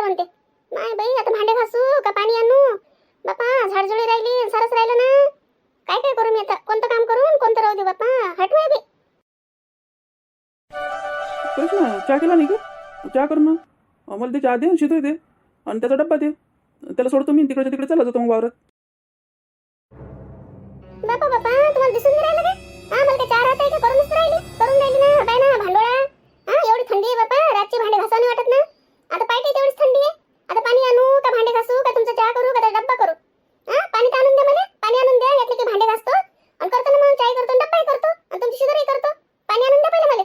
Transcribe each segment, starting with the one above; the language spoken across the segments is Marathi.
म्हणते. नाही बाई, आता भांडे घासू का पाणी आणू? बापा झाडझुडी राहिली, सारच राहिलं ना. काय काय करू मी आता? कोणतं काम करून कोणतं राहू दे बापा. हटवाय बी. कृष्णा चहा केला नाही का? चहा कर ना. मला ते चहा दे, शिजू दे आणि त्याचा डब्बा दे. त्याला सोडतो मी, तिकडच्या तिकडे चालला जातो मग वावरात. बापा बापा, तुम्हाला दिसून नाही राहिलं का? मला काय चार हात आहे का? करूनच करून राहिली ना. काय ना भांडोळा. एवढी थंडी आहे बापा, रातची भांडे घासावं नाही वाटत ना. आता पाहिजे तेवढीच थंडी आहे. आता पाणी आणू का भांडे घासू का तुमचा चहा करू का त्याचा डब्बा करू? पाणी तर आणून द्या मला. पाणी आणून द्या. यातले की भांडे घासतो आणि करतो ना, मग चाय करतो, डब्बाही करतो आणि तुमची शिदोरी करतो. पाणी आणून द्या पहिले मला.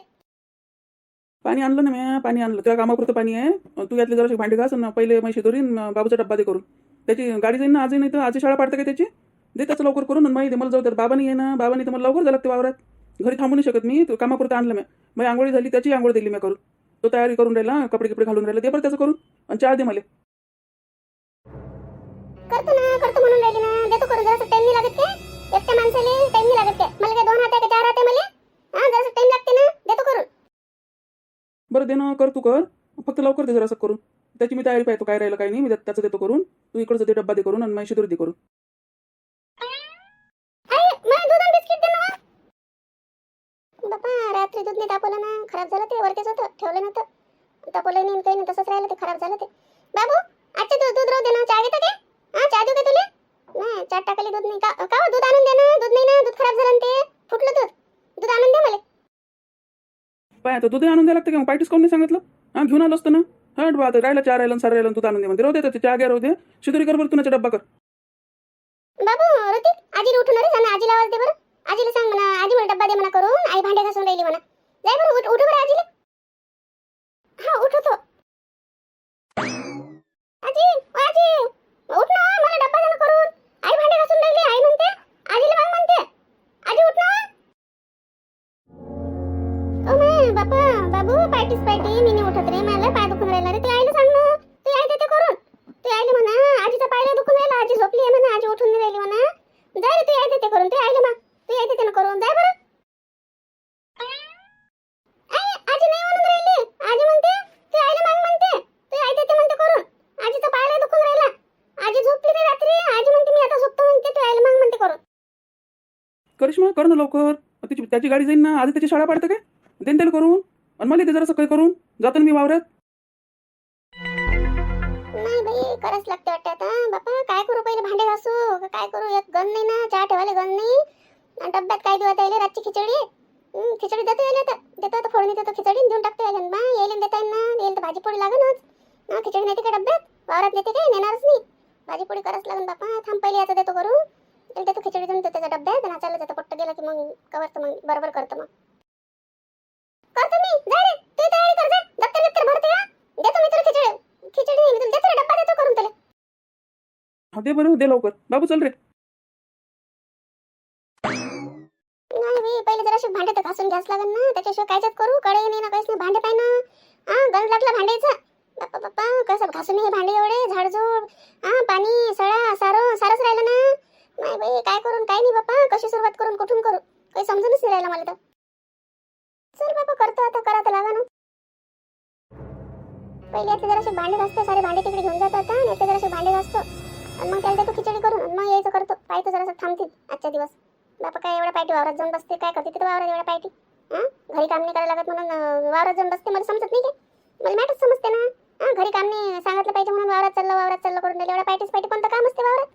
पाणी आणलं ना मी, पाणी आणलं. त्या कामापुरतं पाणी आहे. तू यातले जरा भांडे घास ना पहिले. मग शिदोरी बाबूचा डब्बा दे करून. त्याची गाडी जाईन ना आजही, नाही तर आजची शाळा पाडतं का त्याची? दे त्याचं लवकर करून. माहिती मला जाऊ तर बाबा नाही आहे ना. बाबा नाही तर मला लवकर जायला लागते वावरात. घरी थांबू नाही शकत मी. कामापुरतं आणलं मी आंघोळी झाली, त्याची आंघोळ दिली मी करून. तो तयारी करून राहिला, कपडे कपडे घालून राहिला. दे बरं त्याचं करून आणि चहा दे मला. करतो म्हणून राहिली ना. देतो करून. जरासं टाइम नाही लागत काय? एकट्या माणसाला टाइम नाही लागत काय? मला काय 2 हात आहे का 4 हात आहे मला? जरासं टाइम लागते ना. देतो करून. बरं दे ना, कर तू कर. फक्त लवकर दे जरासं करून. त्याची मी तयारी पाहतो काय राहिलं काय नाही. मी त्याचं देतो करून. तू इकडचं दे डब्बा दे करून आणि शिदोरी दे करून. बापा रात्री दूध नाही तापवलं ना. खराब झालं ते. वरतीच होतं, ठेवलं नव्हतं. तापवलं नाही काही नाही, तसंच राहिलं ते. खराब झालं ते. बाबू आजचे दूध राहू दे ना. चहा घेतो काय? चहा देऊ का तुला? नाही, चहा टाकायला दूध नाही का? का दूध आणून दे ना. दूध नाही ना, दूध खराब झालं ते. फुटलं दूध आणून दे मला. पाय आता दूध आणून द्यायला लागतं का? मग पायटीच कोण नाही सांगितलं? घेऊन आलो असतं ना. हट बा, आता राहिला चहा राहिला, सारं राहिलं, दूध आणून दे म्हणते. राहू दे चहा घ्या, राहू दे. शिदोरी कर बरं, तुनाचा डब्बा कर. बाबू ऋतिक आजीला उठून रे जा. आजीला आवाज दे बरं. आजीला सांग म्हणा, आजी मला डब्बा दे म्हणा करून. आई भांडे घासून राहिली म्हणा. जाय बरं, उठ बरं आजीला. उठवतो. आजी आजी उठ ना. मला डब्बा दे ना करून. आई भांडे घासून राहिली. आई म्हणते आजीला माग म्हणते. आजी उठ ना. ओ नाही बापा. बाबू पायटी मी नाही उठत रे. मला पाय दुखून राहिला रे. ते आईला सांग ना. ते आई देते करून. ते आईला म्हणा आजीचा पाय दुखून राहिला. आजी झोपली आहे म्हणा. आजी उठून नाही राहिली म्हणा. जाय रे, ते आई देते करून. ते आईला माग. ते आई देते ना करून. जाय बरं. आजी नाही म्हणून राहिली. आजी म्हणते ते आईला माग म्हणते. ते आई देते म्हणते करून. आजीचा पाय दुखून राहिला. आजी झोपली रे रात्री. आजी म्हणते मी आता झोपतो म्हणते. ते आईला माग म्हणते करून. करिश्मा कर ना लवकर. त्याची गाडी जाईन ना. आधी त्याची शाळा पाडतं काय? देन त्याला करून आणि मला ते जरासं काही करून जातो ना मी वावरात. नाही बाई, करायच लागते वाटतं आता. बापा काय करू? पहिले भांडे घासू का काय करू? एक गण नाही ना. चहा ठेवायला गण नाही. आणि डब्यात काय देऊ आता यायला? रातची खिचडी. खिचडी देतो यायला आता. देतो आता फोडणी देतो खिचडी देऊन टाकतो यायला. बा यायला देता येईल ना. यायला तर भाजी पोळी लागणच. खिचडी नाही का डब्यात? वावरात नेते काय? नेणारच नाही. भाजी पोळी करायच लागेल बापा. थांब पहिले याचा देतो करून. त्याला देतो खिचडी देऊन त्याच्या डब्यात. आणि चाललं जातं पट्ट गेला की मग कवरतो मग बरोबर करतो मग. करतो मी. जा रे, तू तयारी कर. जा दप्तर भरते. देतो मी तुला खिचडी नाही, मी तुला देतो डब्बा देतो करून त्याला. दे बरं, दे लवकर. बाबू चल रे. नाही बाई, पहिले जराशी भांडे तर घासून घ्यास लागेल ना. त्याच्याशिवाय कायच करू? कढई नाही ना, काहीच नाही. भांडे पाय ना. गंज लागला भांड्याचा. बाप्पा बाप्पा, कसं घासून हे भांडे एवढे झाडझूड. पाणी सारच राहिलं ना. नाही बाई, काय करून काय नाही बाप्पा. कशी सुरुवात करून कुठून करू काही समजूनच नाही राहिलं मला तर. चल बाबा, करतो आता. करा तर लागा ना. पहिले यातले जराशे भांडे घासतो. सारे भांडे तिकडे घेऊन जातो आता. यातले जराशे भांडे घासतो आणि मग त्याला देतो खिचडी करून. आणि मग यायचं करतो. पाहिजे जरासं थांबतील आजच्या दिवस. बापा काय एवढ्या पायटी वावरात जाऊन बसते? काय करते तिथे वावरात एवढ्या पायटी? घरी काम नाही करायला लागत म्हणून वावरात जाऊन बसते? मला समजत नाही काय? मला मॅटच समजते ना. घरी काम नाही सांगितलं पाहिजे म्हणून वावरात चाललं करून राहिले. एवढ्या पायटी कोणतं काम असते वावरात?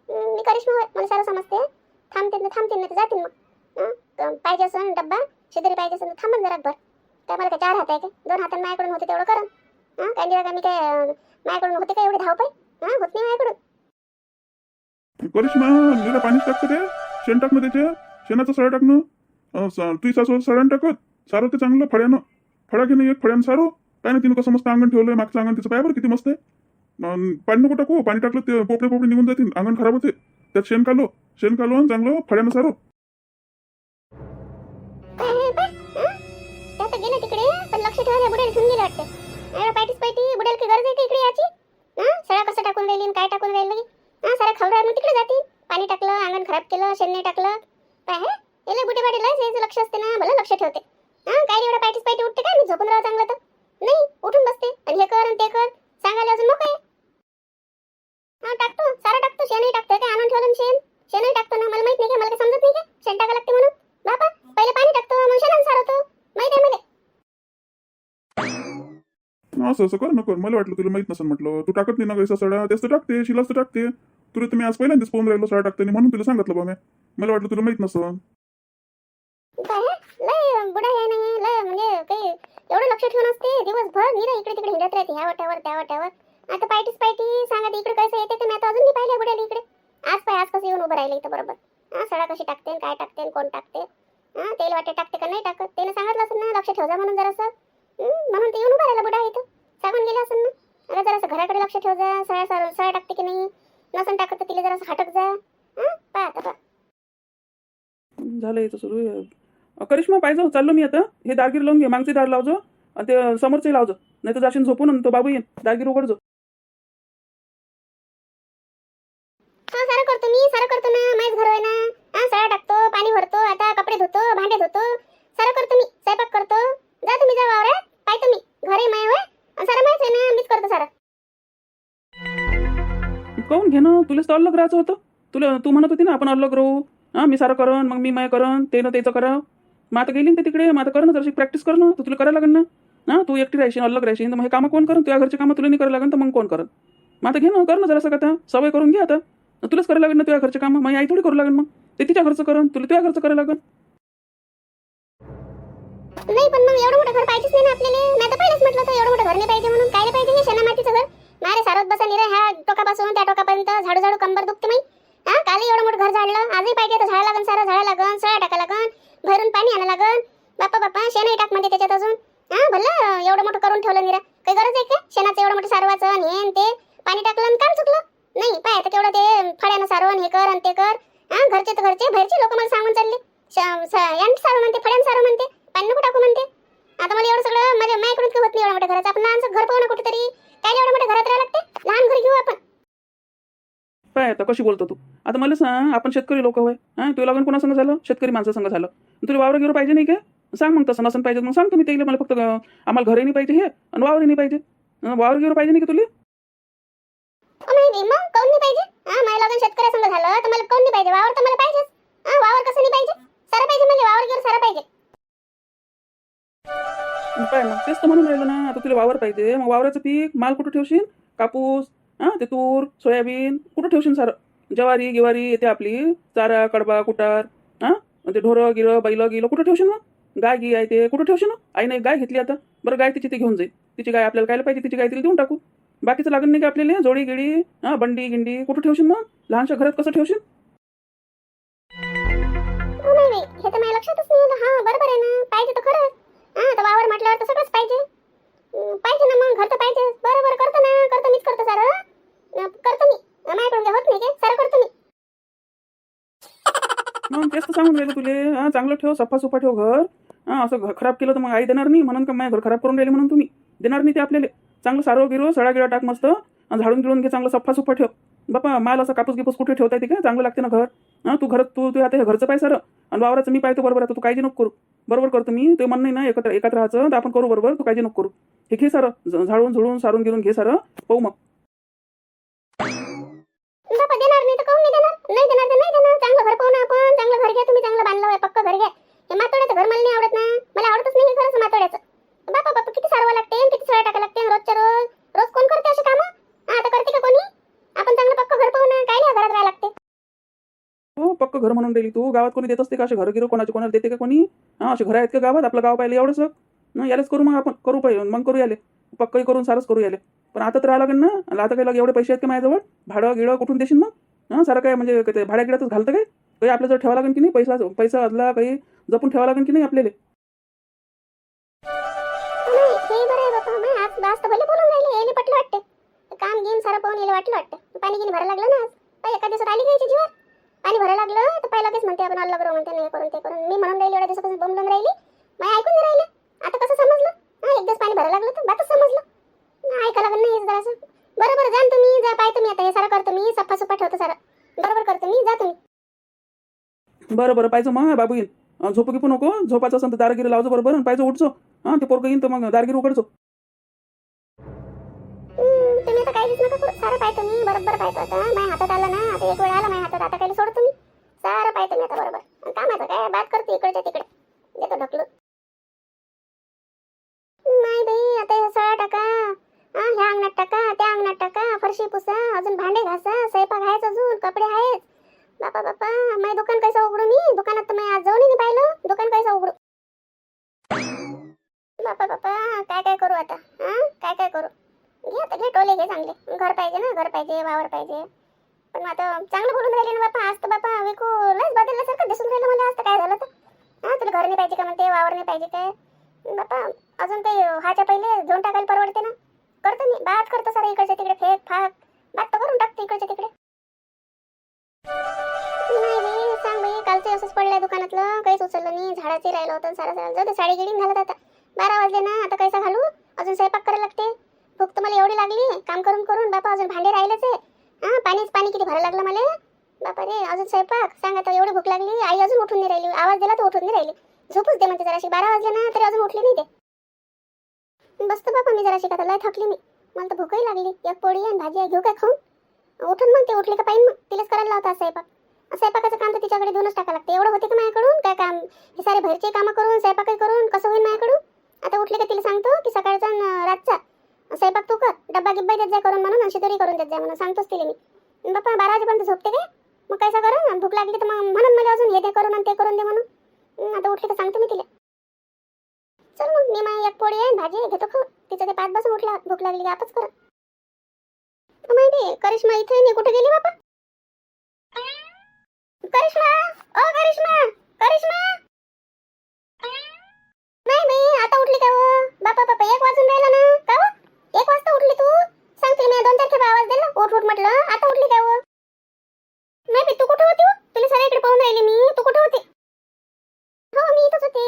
मी करिश्मा होय, मला सारं समजते. थांबतील नाही तर जातील मग. पाहिजे असं डब्बा शिदरी पाहिजे असं थांबन जरा भर. काय मला काय 4 हात आहे काय? 2 हातांनी माझ्याकडून होते तेवढं करा. काय दिला का मी? काय माझ्याकडून होते का एवढे धावपळ? होत नाही माझ्याकडून. करिश्मा निरा पाणीच टाकतं ते. शेण टाकणं त्याच्या. शेणाचं सडा टाकणं. तुझी सासू सडा टाकत. सारं ते चांगलं फळ्यानं. फळा घे नाही एक फळ्यानं सारो. काय ना तिनं कसं मस्त अंगण ठेवलंय. मागचं अंगण तिचं पाय बरं किती मस्त आहे. पाणी नको टाकू. पाणी टाकलं ते पोपडे निघून जातील. अंगण खराब होते. त्यात शेण काढलो आणि चांगलं फळ्यानं सारो. गेलं तिकडे पण लक्ष ठेवायला बुडेल घेऊन गेले वाटते. पायटी बुडेल की गरज आहे का इकडे याची? सळा कसं टाकून राहिली काय टाकून राहिली? सारा खवरा मग तिकडे जाते. पाणी टाकलं, अंगण खराब केलं, शेण नाही टाकलं. काय याला बुटे बाटीला याचं लक्ष असते ना. भलं लक्ष ठेवते. काय एवढा पायटी उठते काय? मी झोपून राहा चांगलं तर नाही. उठून बसते आणि हे कर आणि ते कर सांगायला अजून नको. असं असं कर नको मला वाटलं तुला माहित नसेल म्हटलं तू टाकत नाही ना कैसा सडा तेच तर टाकते शिलाच तर टाकते तुला तुम्ही आज पहिल्यांदाच पाहून राहिलो सडा टाकते म्हणून तुला सांगितलं बा मी मला वाटलं तुला माहित नसं काय लय बुडा हे नाही लय म्हणजे काही एवढं लक्ष ठेवून असते दिवसभर निरा इकडे तिकडे हिंडत राहते ह्या वाट्यावर त्या वाट्यावर आता पायटी सांगा इकडे कसं येते ते मी आता अजून नाही पाहिलं बुड्याला इकडे आज कसं येऊन उभं राहिलं इथं बरोबर सडा कशी टाकते काय टाकते कोण टाकते तेल वाटे टाकते का नाही टाकत त्याने सांगितलं असेल ना लक्ष ठेव जा म्हणून जरासं म्हणून ते येऊन उभा राहिला बुडा इथं सांगून गेलं असेल ना अगं जरासं घराकडे लक्ष ठेव जा सळा टाकते की नाही नसन टाकत तर तिला जरासं हटक जा पहा आता पहा झालं याचं सुरू करिश्मा पाहिजे चाललो मी आता हे दारगीर लावून घे मागचे दार लावजो आणि ते समोरचे लावजो नाही तर जाशीन झोपून आणि तो बाबू येईन दारगीर उघडजो सारं करतो ना माझ घर आहे ना सळा टाकतो पाणी भरतो आता कपडे धुतो भांडे धुतो सारं करतो मी स्वयंपाक करतो जा तुम्ही जा वावरात पाहतो मी घरी माय होय सारं माहिती आहे ना मीच करतो सारं काऊन घे ना तुलाच तर अलग राहायचं होतं तुला तू म्हणत होती ना आपण अलग राहू मी सारं करण मग मी माय करण ते ना त्याचं करा मग आता गेली ना ते तिकडे मग आता कर ना जरशी प्रॅक्टिस कर ना तर तुला करायला लागेल ना तू एकटी राहशील अलग राहशील तर मग हे कामं कोण करून तुझ्या घरचे कामं तुला नाही करायला लागेल तर मग कोण करण मग आता घे ना कर ना जरासं आता सवय करून घे आता तुलाच करायला लागेल ना तुझ्या घरचे कामं मग आई थोडी करू लागेल मग ते तिच्या घरचं करण तुला तुझ्या घरचं करायला लागेल नाही पण मग एवढं मोठं घर पाहिजेच नाही ना आपल्याला मी आता पहिलेच म्हटलं तर एवढं मोठं घर नाही पाहिजे म्हणून काय पाहिजे हे शेणा मातीचं घर मारे सारत बसा निरा ह्या टोकापासून त्या टोकापर्यंत झाडू कंबर दुखते मी काल एवढं मोठं घर झाडलं आजही पाहिजे तर झाडा लागन सारं झाडा लागन सळा टाका लागन भरून पाणी आणा लागन बाप्पा शेणही टाक म्हणजे त्याच्यात अजून भलं एवढं मोठं करून ठेवलं निरा काही गरज आहे का शेणाचं एवढं मोठं सारवाचं आणि हे ते पाणी टाकलं आणि काम चुकलं नाही पाय तर केवढं ते फळ्यानं सारवण हे कर आणि ते कर घरचे तर घरचे बाहेरचे लोक मला सांगून चालले यांनी सारव म्हणते फळ्यानं सारव म्हणते पाणी नको टाकू म्हणते आता मला एवढं सगळं माझ्या मायकडून होत नाही एवढ्या मोठ्या घराचं आपण लहानचं घर पाहू ना कुठेतरी काय एवढ्या मोठ्या घरात राहायला लागते लहान घर घेऊ आपण पाय आता कशी बोलतो तू आता मला सांग आपण शेतकरी लोक होय तुला लागून कोणा संग झालं शेतकरी माणसा संग झालं तुला वावर गिवर पाहिजे नाही का सांग मग तसं नसन पाहिजे मग सांग तुम्ही ते मला फक्त आम्हाला घरही नाही पाहिजे हे आणि वावरही नाही पाहिजे वावर गिवर पाहिजे नाही का तुला नाही मग काऊन नाही पाहिजे माझ्या लागून शेतकऱ्या संग झालं तर मला काऊन नाही पाहिजे वावर तर मला पाहिजेच वावर कसं नाही पाहिजे सारं पाहिजे म्हणजे वावर गिवर सारं पाहिजे पाय मग तेच तर म्हणून राहिलं ना आता तुला वावर पाहिजे मग वावराचं पीक माल कुठं ठेवशील कापूस ते तूर सोयाबीन कुठं ठेवशील सारं ज्वारी गिवारी येते आपली चारा कडबा कुटार ते ढोरं गिरं बैल गिलं कुठं ठेवशील मग गाय गी आहे ते कुठं ठेवशील ना आईने एक गाय घेतली आता बरं गाय तिची ते घेऊन जाईल तिची गाय आपल्याला कायला पाहिजे तिची गाय तिला देऊन टाकू बाकीचं लागत नाही का आपल्याला जोडी गिडी बंडी गिंडी कुठं ठेवशील मग लहानशा घरात कसं ठेवशील नाही हे तर माझ्या लक्षातच नाही आलं बरोबर आहे ना पाहिजे तर खरंच तर वावर म्हटल्यावर तर सगळंच पाहिजे ना मग घर तर पाहिजे बरोबर करतो मीच करतो सारं करतो मी माझ्याकडून होत नाही सारं करतो मी मग तेच तर सांगून राहिलं तुले चांगलं ठेव सफा सुफा ठेव घर असं खराब केलं तर मग आई देणार नाही म्हणून का माझ्या घर खराब करून राहिले म्हणून तुम्ही देणार नाही ते आपल्याला चांगलं सारव गिरो सडा गिळा टाक मस्त झाडून गिळून घे चांगलं सफा सुफा ठेव बापा माल असं कापूस गिपूस कुठे ठेवता येते का चांगलं लागते ना घर तू घरात तू आता हे घरचं पाहिजे सर आणि वावराचं मी पाहतो बरोबर आता तू काळजी नको करू बरोबर करतो मी ते म्हणणं नाही ना एकत्र राहायचं तर आपण करू बरोबर तू काळजी नको करू हे घे सारं झाडून झुडून सारून गिरून घे सारं पाहू मग बापा देणार नाही तर काऊन नाही देणार तर नाही देणार चांगलं घर पाहू ना आपण चांगलं घर घ्या तुम्ही चांगलं बांधलं आहे पक्क घर घ्या हे मातोड्याचं घर मला नाही आवडत ना मला आवडतच नाही खरंच मातोड्याचं बापा किती सारवा लागते किती सळा टाका लागते रोजच्या रोज कोण करते अशी कामं आता करते का कोणी आपण चांगलं पक्क घर पाहू ना काय नाही घरात राहायला लागते हो पक्क घर म्हणून राहिली तू गावात कोणी देत असते का असे घर गिरो कोणाला देते का कोणी असे घर आहेत का गावात आपलं गाव पाहिलं एवढंच यालेच करू मग आपण करू पाहिजे मग करू याले पक्कही करून सारंच करू याले पण आता तर राहा लागेल ना आता काही एवढे पैसे आहेत का माझ्याजवळ भाडं गिळं कुठून देशील मग सारं काय म्हणजे ते भाड्या गिळातच घालतं काय काही आपल्याजवळ ठेवा लागेल की नाही पैसा अदला काही जपून ठेवा लागेल की नाही आपल्याला हे बरं आहे बापा मी आज तर भले बोलून राहिले यायला पटलं वाटते काम घेऊन सारं पाहून यायला वाटलं वाटतं पाणी घेऊन भरायला लागलं ना आज एका दिवसात आली घ्यायची जीवर पाणी भरायला लागलं तर पहिला लगेच म्हणते आपण अलग करू म्हणते नाही करून ते करून मी म्हणून राहिली एवढ्या दिवसापासून बोंबलून राहिली मला ऐकून नाही राहिले आता कसं समजलं एक दिवस पाणी भरायला लागलं तर बातच समजलं ऐका लागलं नाही जरासं बरोबर जा तुम्ही जा पाय तुम्ही आता हे सारं करतो मी सफा सुफा ठेवतो सारं बरोबर करतो मी जा तुम्ही बरं पाहिजे मग बाबू येईन झोपू गिपू नको झोपाचं असेल तर दारगिरी लावजो बरोबर आणि पाहिजे उठचो ते पोरगं येईन तर मग दारगिरी उघडचो तुम्ही तर काहीच नका करू सारं पाहतो मी बरोबर पाहतो आता माझ्या हातात आला ना आता एक वेळ आला माझ्या हातात आता काही सोडतो मी सारं पाहतो मी आता बरोबर कामाचं काय बात करते इकडच्या तिकडे देतो ढकलून नाही बाई आता हे सळा टाका फरशी पुसा, अजून भांडे घासा, स्वयंपाक आहेच, अजून कपडे आहेच. बापा बापा, माझं दुकान कसं उघडू मी? दुकानात तर मी आज जाऊन नाही पाहिलं. दुकान कसं उघडू? बापा बापा, काय काय करू आता? काय काय करू? घे आता, घे टोले घे चांगले. घर पाहिजे ना, घर पाहिजे, वावर पाहिजे. पण आता चांगलं बोलून राहिले ना बापा. आज तर बापा विकू लस बदलल्यासारखं दिसून राहिलं मला. आज तर काय झालं तर? तुला घर नाही पाहिजे का म्हणते, वावर नाही पाहिजे काय? बापा अजून ते हाच्या पहिले घेऊन टाकायला परवडते ना. करतो मी, बात करतो सारा इकडच्या तिकडे फेक फाक. बात तर करून टाकतो इकडच्या तिकडे. नाही बाई, सांग बाई, कालचं असंच पडलंय दुकानातलं. काहीच उचललं नाही. झाडाचे राहिलं होतं सारा सारा. जाऊ दे, साडी गिडीन घालत आता. 12 वाजले ना, आता कैसा घालू? अजून स्वयंपाक करायला लागते. भूक तर मला एवढी लागली काम करून करून. बापा अजून भांडे राहिलेच आहे. पाणीच पाणी किती भरायला लागलं मला. बापा रे, अजून स्वयंपाक. सांग आता, एवढी भूक लागली. आई अजून उठून नाही राहिली. आवाज दिला तर उठून नाही राहिली. झोपूच दे म्हणते जराशी. 12 वाजले ना तरी अजून उठली नाही ते. बसतो बापा मी जराशी, का लय थकली मी. मला तर भूकही लागली. एक पोळी आणि भाजी आहे, घेऊ काय खाऊन? उठून मग ते उठली का पाहिजे. मग तिलाच करायला लावता स्वयंपाक. स्वयंपाकाचं काम तर तिच्याकडे देऊनच टाका लागते. एवढं होते का माझ्याकडून काय काम? हे सारे बाहेरचे कामं करून स्वयंपाकही करून कसं होईल माझ्याकडून? आता उठले का तिला सांगतो की सकाळचा आणि रातचा स्वयंपाक तू कर. डब्बा गिब्बा देत जाय करून म्हणून, शिदोरी करून देत जाय म्हणून सांगतोच तिला मी. बाप्पा 12 वाजेपर्यंत झोपते काय? मग कैसा करून? भूक लागली तर मग म्हणून मला अजून हे दे करून आणि ते करून दे म्हणून. आता उठले का सांगतो मी तिला. चल मग मी माझी एक पोळी आहे भाजी घेतो खाऊन. तिचं ते 5 बसून उठल्या. भूक लागली की आपच करा. माहिती करिश्मा इथे नाही, कुठे गेली बापा? करिश्मा, ओ करिश्मा, करिश्मा. नाही बाई, आता उठली का हो? बापा बापा, 1 वाजून राहिला ना. का हो? 1 वाजता उठली तू? सांगते मी 2-4 खेप आवाज दिला. उठ उठ म्हटलं. आता उठली का हो? नाही बाई, तू कुठे होती हो? तुला सारा इकडे पाहून राहिली मी. तू कुठे होती? हो मी इथंच होती.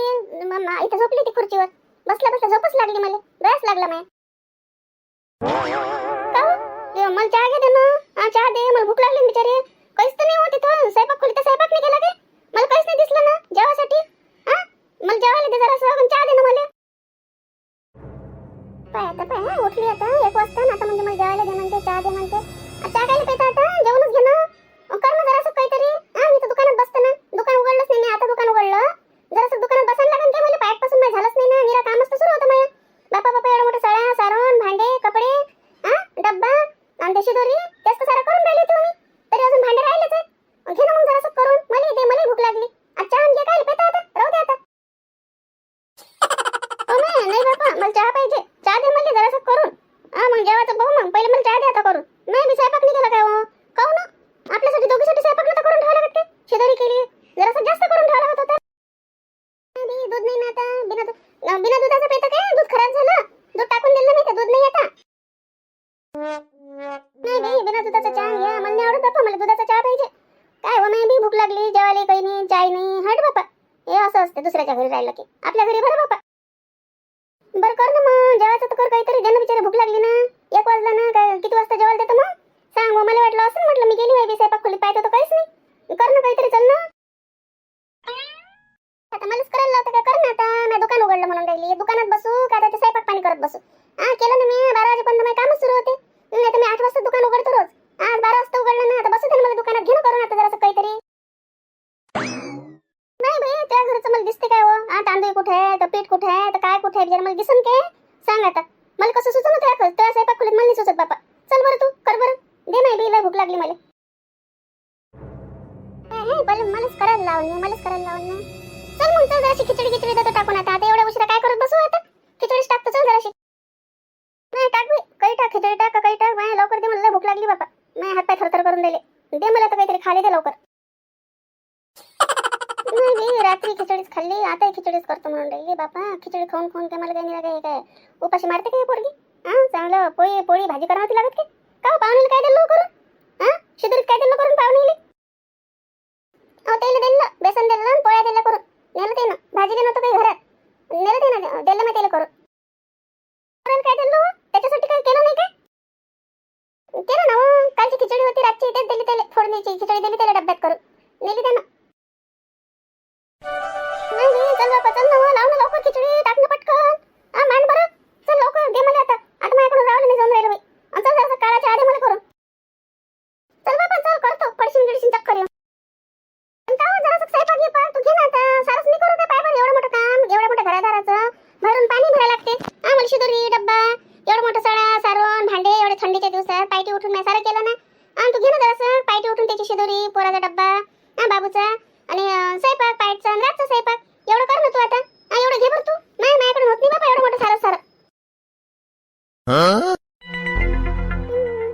मम्मा इथं झोपली होती खुर्चीवर. बसल्या बसल्या झोपच लागली मला. डोळाच लागला माय. का हो? मला चहा घे दे ना. चहा दे, मला भूक लागली बिचारे. काहीच तर नाही होत इथं. स्वयंपाक खोली तर स्वयंपाक नाही केला काय? मला काहीच नाही दिसलं ना जेवासाठी. मला जेवायला दे जरासं, पण चहा दे ना मला. पाय आता पाय, उठली आता 1 वाजता. आता म्हणजे मला जेवायला दे म्हणते, चहा दे म्हणते. चहा कायला पेता आता? जेवणच घे ना. कर ना जरासं काहीतरी. मी तर दुकानात बसते ना. दुकान उघडलंच नाही मी. आता दुकान उघडलं. जरासं दुकानात बसायला लागेल काय मला? पायापासून माझं झालंच नाही ना. निरा कामच तर सुरू होतं माझं. बापा बापा, एवढं मोठं सळ्या सारण भांडे कपडे डब्बा आणि देशी दोरी तेच तर सारं करून राहिली होती मी. तरी अजून भांडे राहिलेच आहे. घे ना मग जरासं करून. मला दे, मला भूक लागली. चहा घे काय पेता आता? राहू दे आता. नाही बापा, मला चहा पाहिजे. चहा दे मला जरासं करून. मग जेवायचं बघू. मग पहिले मला चहा दे आता करून. नाही मी स्वयंपाक नाही केला काय हो? काहून ना? आपल्यासाठी दोघीसाठी स्वयंपाक नव्हता करून ठेवा लागत. ते शिदोरी केली जरासं जास्त करून ठेवा लागत होता. दूध नाही ना आता. बिना दुधाचं पेता काय? दूध खराब झालं. दूध टाकून दिलं मी. ते दूध नाही आता. नाही बाई, बिना दुधाचा चहा घ्या. मला नाही आवडत बापा. मला दुधाचा चहा पाहिजे. काय हो, नाही बी भूक लागली. जेवायला काही नाही, चाय नाही. हट बापा, हे असं असते दुसऱ्याच्या घरी राहिलं की. आपल्या घरी बरं बापा. बरं कर ना मग, जेवायचं तर कर काहीतरी. दे ना बिचारी, भूक लागली ना. 1 वाजला ना. काय किती वाजता जेवायला देतं मग? सांग मग. मला वाटलं असं म्हटलं मी गेली बाई स्वयंपाक खोलीत. पाहतो तर काहीच नाही. कर ना काहीतरी, चल ना. आता मलाच करायला लावतं काय? कर ना आता. मी दुकान उघडलं म्हणून राहिली. दुकानात बसू का आता ते स्वयंपाक पाणी करत बसू? केलं ना मी. 12 वाजेपर्यंत माझे कामच सुरू होते. नाही तर मी 8 वाजता दुकान उघडतो रोज. आज 12 वाजता उघडलं ना. आता बसू दे मला दुकानात. घेणं करून आता जरासं काहीतरी. नाही बाई, त्या घरचं मला दिसते काय हो? तांदूळ कुठे आहे, तर पीठ कुठे आहे, तर काय कुठे आहे? मला दिसून काय? सांग आता. मला कसं सुचवलं त्या स्वयंपाक खोलीत? मला नाही सुचत बापा. चल बरं, तू कर बरं. दे माय बी, लय भूक लागली मला. मलाच करायला लावून ना. चल मग, चल जराशी खिचडी देतो टाकून आता. आता एवढ्या उशिरा काय करत बसू आता? खिचडीच टाकतो, चल जराशी. नाही टाक बाई, काही टाक. खिचडी टाक, काही टाक. माझ्या लवकर दे, मला लय भूक लागली बापा. माझ्या हातपाय थरथर करून दिले. दे मला आता काहीतरी खाली दे लवकर. नाही बाई, रात्री खिचडीच खाल्ली. आता खिचडीच करतो म्हणून राहिली बापा. खिचडी खाऊन काय मला काही नाही काय उपाशी मारते काय पोरगी? चांगलं पोळी भाजी करावं लागत काय? का पाहुणीला काय दिलं करून? शिदोरीत काय दिलं करून पाहुणीला? त्याला दिलं बेसन दिलं, पोळ्या दिल्या करून. नेलं ते ना. भाजी दे नव्हतं काही घरात. नेलं ते ना, दिलं मी त्याला करून. काय दिलं? त्याच्यासाठी काही केलं नाही काय? केलं ना. कालची खिचडी होती रातची, तेच दिली त्याला. फोडणीची खिचडी दिली त्याला डब्यात करून. नेली त्यानं. नाही चल बापा, चल ना. लाव ना लवकर खिचडी. टाक ना पटकन. मांड बरं. चल लवकर दे मला आता. आता माझ्याकडून रावलं नाही जाऊन राहिलं बाई. चल जरासं काळा चहा दे मला करून. चल बापा, चल करतो. पडशीन चक्कर येऊन. जरासं स्वयंपाक घे पा. तू घे ना आता. सारच नाही करू काय? पाय बरं, एवढं मोठं काम, एवढ्या मोठ्या घरादाराचं भरून पाणी भरायला लागते. मला शिदोरी डब्बा, एवढं मोठं सळा सारण भांडे, एवढे थंडीच्या दिवसात पायटी उठून मी सारं केलं ना. तू घे ना जरासं पायटी उठून त्याची शिदोरी, पोराचा डब्बा, बाबूचा आणि स्वयंपाक पायटचा आणि रातचा स्वयंपाक एवढं कर ना तू आता. एवढं घे बरं तू. माझ्याकडून होत नाही बाबा एवढं मोठं सारं सारं.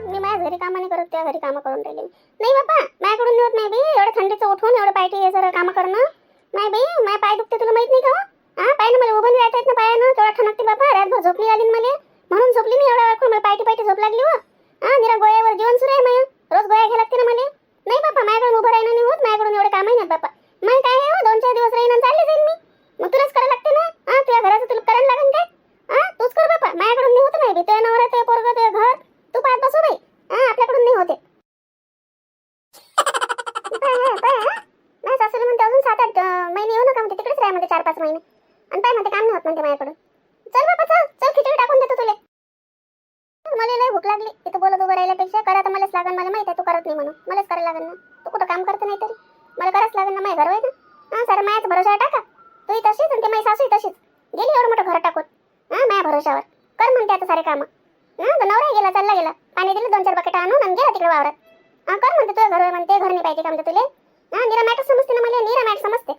मी माझ्या घरी कामं नाही करत, त्या घरी कामं करून राहिले. नाही बाबा माझ्याकडून नाही होत नाही बी. एवढं थंडीचं उठून एवढं पायटी हे सर कामं करणं नाही बाई. माझ्या पाय दुखते तुला माहित नाही का? पाय ना मला उभं नाही राहता येत ना पायानं. तेवढा ठणकते बाबा. रातभर झोप नाही आली ना मला, म्हणून झोपली नाही एवढा वेळ. मला पायटी पायटी झोप लागली हो. निरा गोळ्यावर जीवन सुरू आहे माझं. रोज गोळ्या घ्यायला लागते ना मला. नाही बाबा माझ्याकडून उभं राहिलं नाही होत. माझ्याकडून एवढे कामही नाही बाबा. मग काय आहे 2-4 दिवस राहीन आणि चालले जाईन मी. मग तुलाच करायला लागते ना. तुझ्या घराचं तुला करायला लागेल काय? तूच कर बाबा. माझ्याकडून नाही होत नाही बी. तुझ्या नवरा, तुझ्या पोरगं, तुझ्या घर तू पाहत बसू बाई. आपल्याकडून नाही होते. माझ्या सासूला म्हणते अजून 7-8 महिने येऊ नका म्हणते. तिकडेच राहा म्हणते 4-5 महिने. आणि काय म्हणते काम नाही होत म्हणते माझ्याकडून. चल बाबा चल चल खिचडी टाकून देतो तुला. मला लय भूक लागली. इथं बोलत उभं राहिल्यापेक्षा करा तर मलाच लागन. मला माहिती आहे तू करत नाही म्हणून. मलाच करायला लागेल ना. तू कुठं काम करत नाही तरी मला करायच लागेल ना. माझ्या घर होय ना. सारं माझ्याच भरोशावर टाका. तूही तशीच आणि ते माझी सासूही तशीच. गेली एवढं मोठं घर टाकून. माझ्या भरोशावर कर म्हणते आता सारे कामं. नवरा गेला चालला गेला. पाणी दिलं 2-4 बकेट आणून आणि गेला तिकडे वावरात. कर म्हणते तुझं घर होय म्हणते. घर नाही पाहिजे का म्हणते तुले. निरा मॅट समजते ना मला. निरा मॅट समजते.